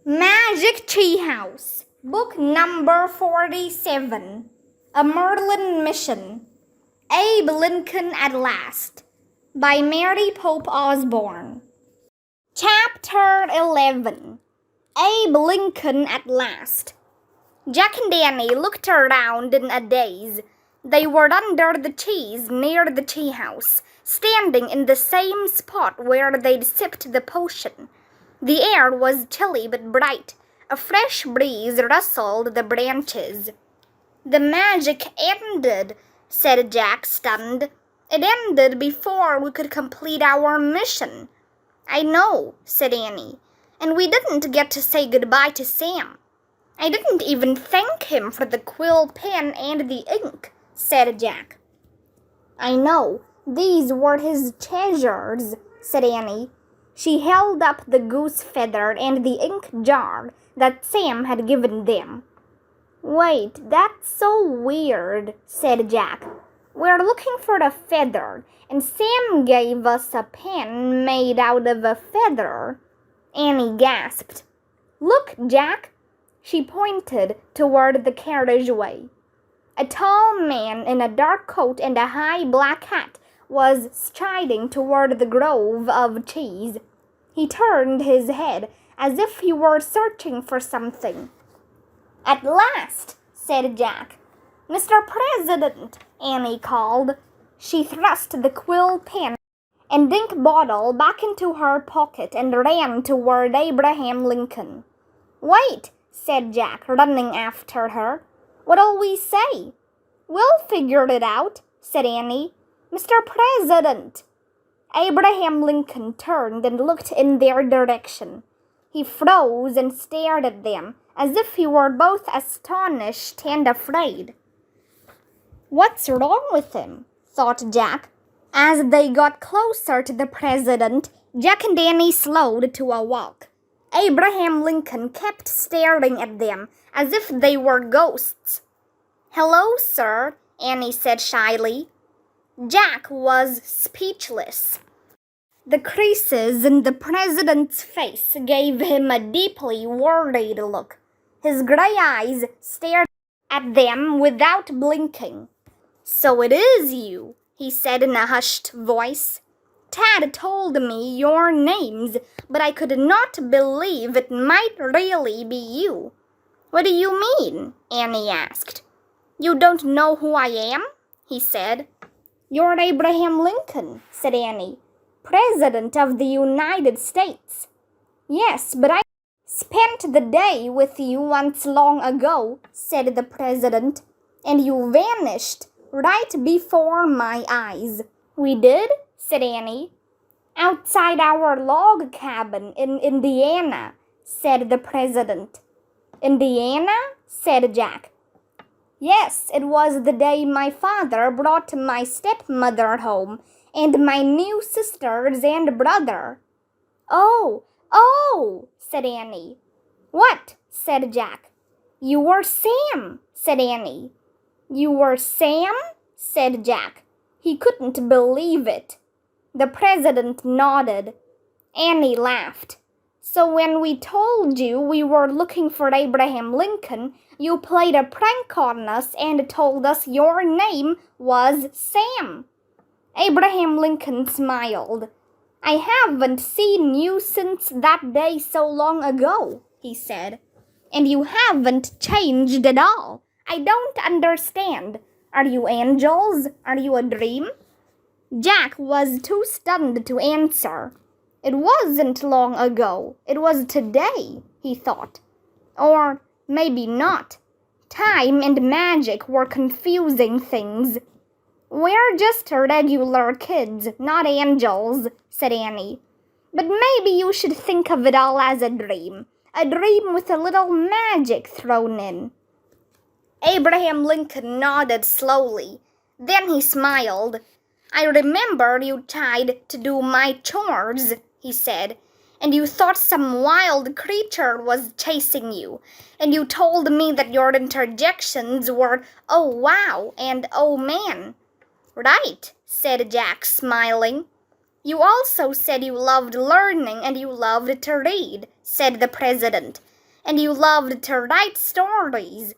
Magic Tree House, Book Number 47, A Merlin Mission, Abe Lincoln at Last, by Mary Pope Osborne. Chapter 11, Abe Lincoln at Last. Jack and Danny looked around in a daze. They were under the trees near the tree house, standing in the same spot where they'd sipped the potion. The air was chilly but bright. A fresh breeze rustled the branches. "The magic ended," said Jack, stunned. "It ended before we could complete our mission." "I know," said Annie, "and we didn't get to say goodbye to Sam." "I didn't even thank him for the quill pen and the ink," said Jack. "I know. These were his treasures," said Annie. She held up the goose feather and the ink jar that Sam had given them. "Wait, that's so weird," said Jack. "We're looking for a feather, and Sam gave us a pen made out of a feather." Annie gasped. "Look, Jack." She pointed toward the carriageway. A tall man in a dark coat and a high black hat was striding toward the grove of trees. He turned his head as if he were searching for something. "At last," said Jack. "Mr. President," Annie called. She thrust the quill pen and ink bottle back into her pocket and ran toward Abraham Lincoln. "Wait," said Jack, running after her. "What'll we say?" "We'll figure it out," said Annie. "Mr. President." Abraham Lincoln turned and looked in their direction. He froze and stared at them, as if he were both astonished and afraid. "What's wrong with him?" thought Jack. As they got closer to the president, Jack and Annie slowed to a walk. Abraham Lincoln kept staring at them as if they were ghosts. "Hello, sir," Annie said shyly. Jack was speechless. The creases in the president's face gave him a deeply worried look. His gray eyes stared at them without blinking. "So it is you," he said in a hushed voice. "Tad told me your names, but I could not believe it might really be you." "What do you mean?" Annie asked. "You don't know who I am?" he said. "You're Abraham Lincoln," said Annie. "President of the United States." "Yes, but I spent the day with you once long ago," said the president, "and you vanished right before my eyes." "We did?" said Annie. "Outside our log cabin in Indiana," said the president. "Indiana?" said Jack. "Yes, it was the day my father brought my stepmother home, and my new sisters and brother." Oh, said Annie. "What?" said Jack. "You were Sam," said Annie. "You were Sam?" said Jack. He couldn't believe it. The president nodded. Annie laughed. "So when we told you we were looking for Abraham Lincoln, you played a prank on us and told us your name was Sam." Abraham Lincoln smiled. "I haven't seen you since that day so long ago," he said. "And you haven't changed at all. I don't understand. Are you angels? Are you a dream?" Jack was too stunned to answer. It wasn't long ago. It was today, he thought. Or maybe not. Time and magic were confusing things. "We're just regular kids, not angels," said Annie. "But maybe you should think of it all as a dream with a little magic thrown in." Abraham Lincoln nodded slowly. Then he smiled. "I remember you tried to do my chores," he said, "and you thought some wild creature was chasing you, and you told me that your interjections were 'oh wow' and 'oh man.'" "Right," said Jack, smiling. "You also said you loved learning and you loved to read," said the president, And you loved to write stories.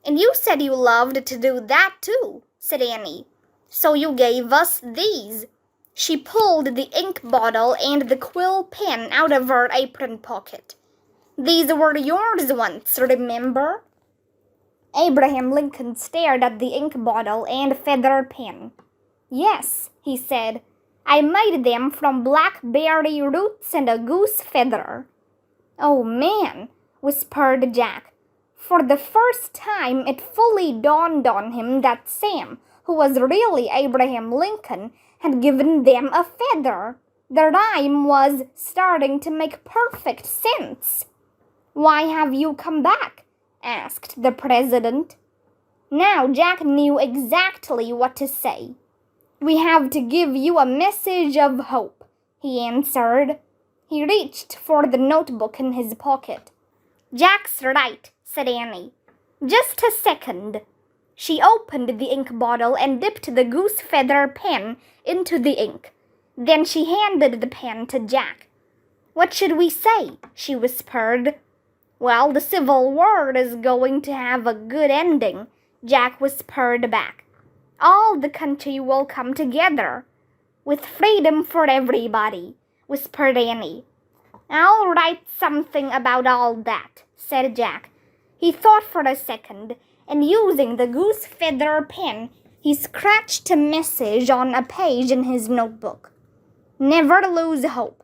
And you said you loved to do that too, said Annie. So you gave us these. She pulled the ink bottle and the quill pen out of her apron pocket. These were yours once, remember? Abraham Lincoln stared at the ink bottle and feather pen. Yes, he said. I made them from blackberry roots and a goose feather. Oh, man, whispered Jack. For the first time it fully dawned on him that Sam, who was really Abraham Lincoln, had given them a feather. The rhyme was starting to make perfect sense. Why have you come back? Asked the president. Now Jack knew exactly what to say. We have to give you a message of hope, he answered. He reached for the notebook in his pocket. Jack's right, said Annie. Just a second. She opened the ink bottle and dipped the goose feather pen into the ink. Then she handed the pen to Jack. What should we say? She whispered. Well, the Civil War is going to have a good ending, Jack whispered back. All the country will come together. With freedom for everybody, whispered Annie. I'll write something about all that, said Jack. He thought for a second, and using the goose feather pen, he scratched a message on a page in his notebook. Never lose hope.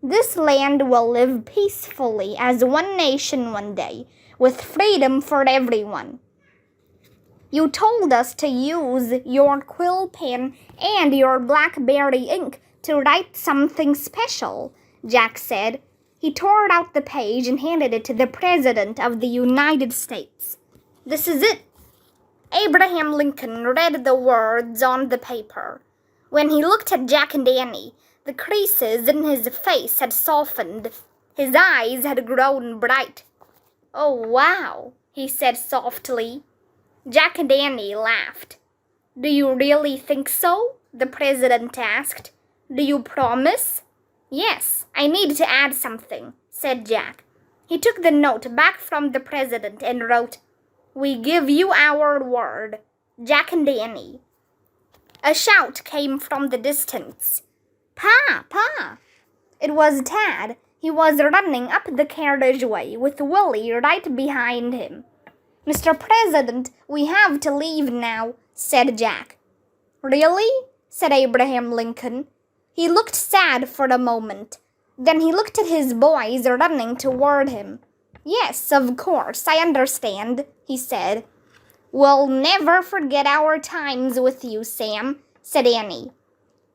This land will live peacefully as one nation one day, with freedom for everyone. You told us to use your quill pen and your blackberry ink to write something special, Jack said. He tore out the page and handed it to the President of the United States. This is it. Abraham Lincoln read the words on the paper. When he looked at Jack and Annie, the creases in his face had softened. His eyes had grown bright. Oh, wow, he said softly. Jack and Annie laughed. Do you really think so? The president asked. Do you promise? Yes, I need to add something, said Jack. He took the note back from the president and wrote, We give you our word, Jack and Annie. A shout came from the distance. Pa! Pa! It was Tad. He was running up the carriageway with Willie right behind him. Mr. President, we have to leave now, said Jack. Really? Said Abraham Lincoln. He looked sad for a moment. Then he looked at his boys running toward him. Yes, of course, I understand, he said. We'll never forget our times with you, Sam, said Annie.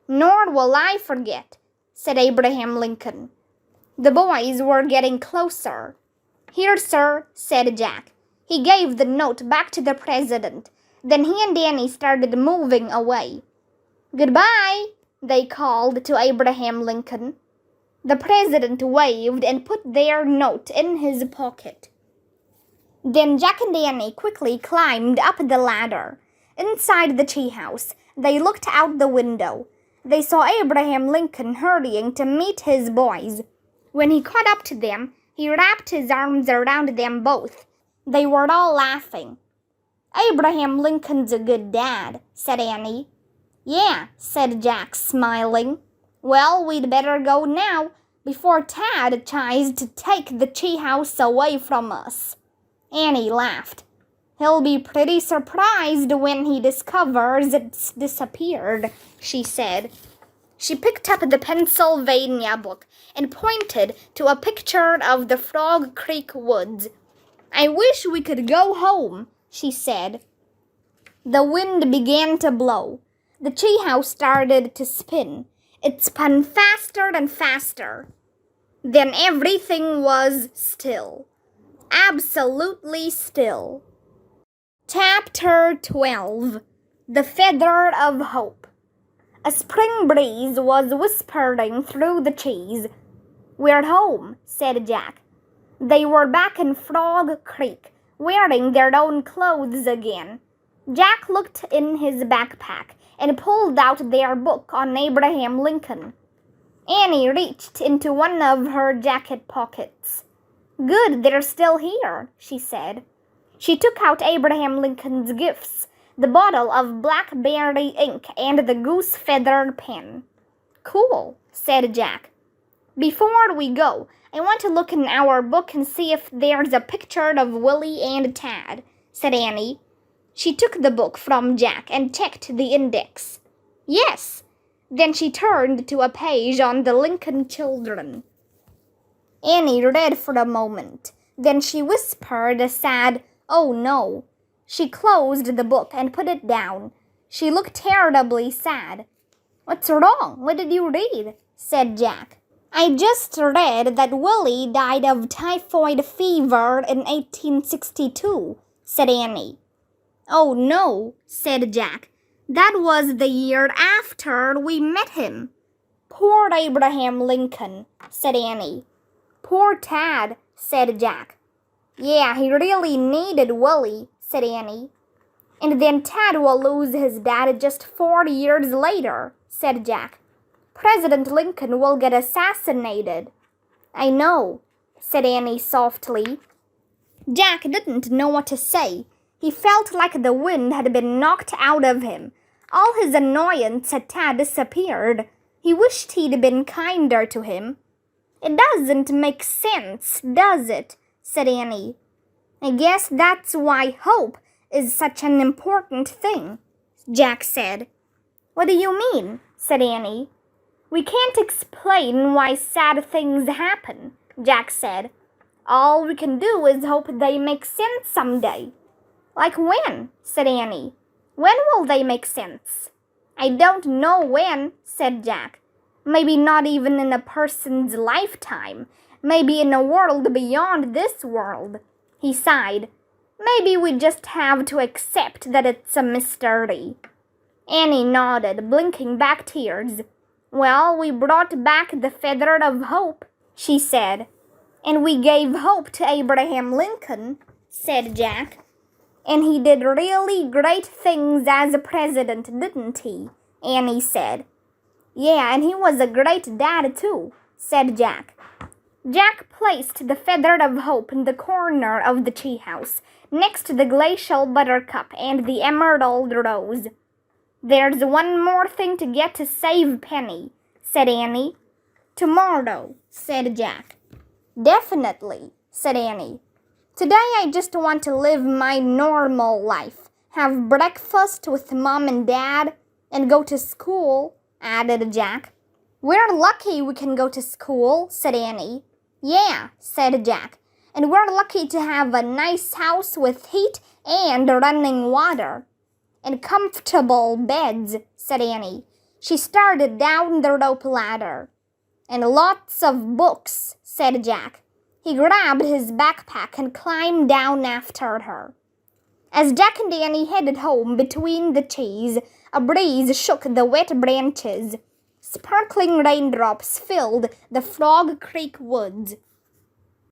Nor will I forget, said Abraham Lincoln. The boys were getting closer. Here, sir, said Jack. He gave the note back to the president. Then he and Annie started moving away. Goodbye, they called to Abraham Lincoln. The president waved and put their note in his pocket. Then Jack and Annie quickly climbed up the ladder. Inside the tree house, they looked out the window. They saw Abraham Lincoln hurrying to meet his boys. When he caught up to them, he wrapped his arms around them both. They were all laughing. Abraham Lincoln's a good dad, said Annie. Yeah, said Jack, smiling. Well, we'd better go now, before Tad tries to take the tree house away from us. Annie laughed. He'll be pretty surprised when he discovers it's disappeared, she said. She picked up the Pennsylvania book and pointed to a picture of the Frog Creek woods. I wish we could go home, she said. The wind began to blow. The treehouse started to spin. It spun faster and faster. Then everything was still. Absolutely still. Chapter 12. The Feather of Hope. A spring breeze was whispering through the trees. We're home, said Jack. They were back in Frog Creek, wearing their own clothes again. Jack looked in his backpack and pulled out their book on Abraham Lincoln. Annie reached into one of her jacket pockets. Good, they're still here, she said. She took out Abraham Lincoln's gifts, the bottle of blackberry ink and the goose-feathered pen. Cool, said Jack. Before we go, I want to look in our book and see if there's a picture of Willie and Tad, said Annie. She took the book from Jack and checked the index. Yes. Then she turned to a page on the Lincoln children. Annie read for a moment. Then she whispered a sad, "Oh no." She closed the book and put it down. She looked terribly sad. What's wrong? What did you read? Said Jack. I just read that Willie died of typhoid fever in 1862, said Annie. Oh no, said Jack. That was the year after we met him. Poor Abraham Lincoln, said Annie. Poor Tad, said Jack. Yeah, he really needed Willie, said Annie. And then Tad will lose his dad just 4 years later, said Jack. President Lincoln will get assassinated. I know, said Annie softly. Jack didn't know what to say. He felt like the wind had been knocked out of him. All his annoyance at Tad disappeared. He wished he'd been kinder to him. It doesn't make sense, does it? Said Annie. I guess that's why hope is such an important thing, Jack said. What do you mean? Said Annie. We can't explain why sad things happen, Jack said. All we can do is hope they make sense someday. Like when? Said Annie. When will they make sense? I don't know when, said Jack. Maybe not even in a person's lifetime. Maybe in a world beyond this world. He sighed. Maybe we just have to accept that it's a mystery. Annie nodded, blinking back tears. Well, we brought back the feather of hope, she said. And we gave hope to Abraham Lincoln, said Jack. And he did really great things as a president, didn't he? Annie said. Yeah, and he was a great dad too, said Jack. Jack placed the feather of hope in the corner of the tree house, next to the glacial buttercup and the emerald rose. There's one more thing to get to save Penny, said Annie. Tomorrow, said Jack. Definitely, said Annie. Today I just want to live my normal life, have breakfast with Mom and Dad, and go to school, added Jack. We're lucky we can go to school, said Annie. Yeah, said Jack, and we're lucky to have a nice house with heat and running water. And comfortable beds, said Annie. She started down the rope ladder. And lots of books, said Jack. He grabbed his backpack and climbed down after her. As Jack and Annie headed home between the trees, a breeze shook the wet branches. Sparkling raindrops filled the Frog Creek woods.